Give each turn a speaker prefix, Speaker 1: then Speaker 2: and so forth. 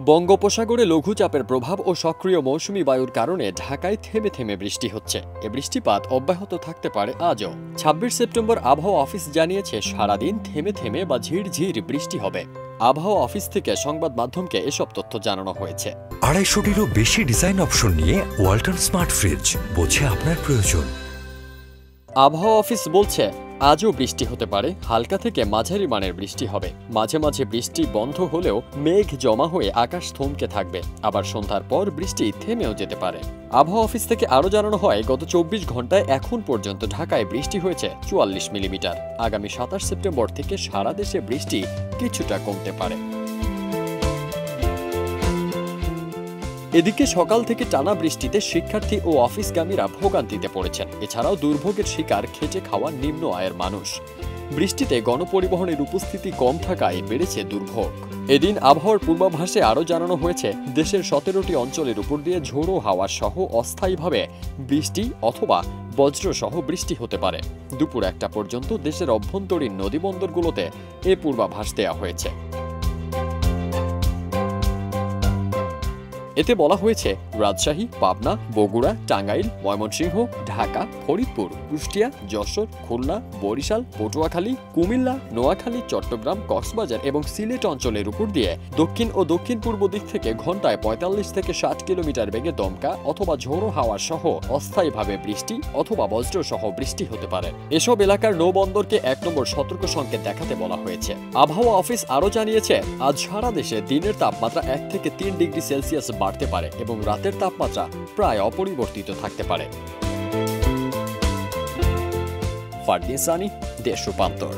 Speaker 1: বঙ্গোপসাগরে লঘুচাপের প্রভাব ও সক্রিয় মৌসুমী বায়ুর কারণে ঢাকায় থেমে থেমে বৃষ্টি হচ্ছে। এ বৃষ্টিপাত অব্যাহত থাকতে পারে আজও। ২৬ সেপ্টেম্বর আবহাওয়া অফিস জানিয়েছে সারাদিন থেমে থেমে বা ঝিরঝির বৃষ্টি হবে। আবহাওয়া অফিস থেকে সংবাদ মাধ্যমকে এসব তথ্য জানানো হয়েছে।
Speaker 2: ২৫০টিরও বেশি ডিজাইন অপশন নিয়ে ওয়ালটন স্মার্ট ফ্রিজ, বোঝে আপনার প্রয়োজন।
Speaker 1: আবহাওয়া অফিস বলছে আজও বৃষ্টি হতে পারে, হালকা থেকে মাঝারি মানের বৃষ্টি হবে। মাঝে মাঝে বৃষ্টি বন্ধ হলেও মেঘ জমা হয়ে আকাশ থমকে থাকবে। আবার সন্ধ্যার পর বৃষ্টি থেমেও যেতে পারে। আবহাওয়া অফিস থেকে আরও জানানো হয়, গত ২৪ ঘন্টায় এখন পর্যন্ত ঢাকায় বৃষ্টি হয়েছে ৪৪ মিলিমিটার। আগামী ২৭ সেপ্টেম্বর থেকে সারা দেশে বৃষ্টি কিছুটা কমতে পারে। এদিকে সকাল থেকে টানা বৃষ্টিতে শিক্ষার্থী ও অফিসগামীরা ভোগান্তিতে পড়েছেন। এছাড়াও দুর্ভোগের শিকার খেটে খাওয়া নিম্ন আয়ের মানুষ। বৃষ্টিতে গণপরিবহনের উপস্থিতি কম থাকায় বেড়েছে দুর্ভোগ। এদিন আবহাওয়ার পূর্বাভাসে আরও জানানো হয়েছে, দেশের ১৭টি অঞ্চলের উপর দিয়ে ঝোড়ো হাওয়া সহ অস্থায়ীভাবে বৃষ্টি অথবা বজ্রসহ বৃষ্টি হতে পারে। দুপুর ১টা পর্যন্ত দেশের অভ্যন্তরীণ নদীবন্দরগুলোতে এ পূর্বাভাস দেওয়া হয়েছে। এতে বলা হয়েছে, রাজশাহী, পাবনা, বগুড়া, টাঙ্গাইল, ময়মনসিংহ, ঢাকা, ফরিদপুর, কুষ্টিয়া, যশোর, খুলনা, বরিশাল, পটুয়াখালী, কুমিল্লা, নোয়াখালী, চট্টগ্রাম, কক্সবাজার এবং সিলেট অঞ্চলের উপর দিয়ে দক্ষিণ ও দক্ষিণ পূর্ব দিক থেকে ঘন্টায় ৪৫ থেকে ৬০ কিলোমিটার বেগে দমকা অথবা ঝোড়ো হাওয়া সহ অস্থায়ীভাবে বৃষ্টি অথবা বজ্রসহ বৃষ্টি হতে পারে। এসব এলাকার নৌবন্দরকে ১ নম্বর সতর্ক সংকেত দেখাতে বলা হয়েছে। আবহাওয়া অফিস আরও জানিয়েছে, আজ সারা দেশে দিনের তাপমাত্রা ১ থেকে ৩ ডিগ্রি সেলসিয়াস বাড়তে পারে এবং রাতের তাপমাত্রা প্রায় অপরিবর্তিত থাকতে পারে। ফারদিন সানি, দেশ রূপান্তর।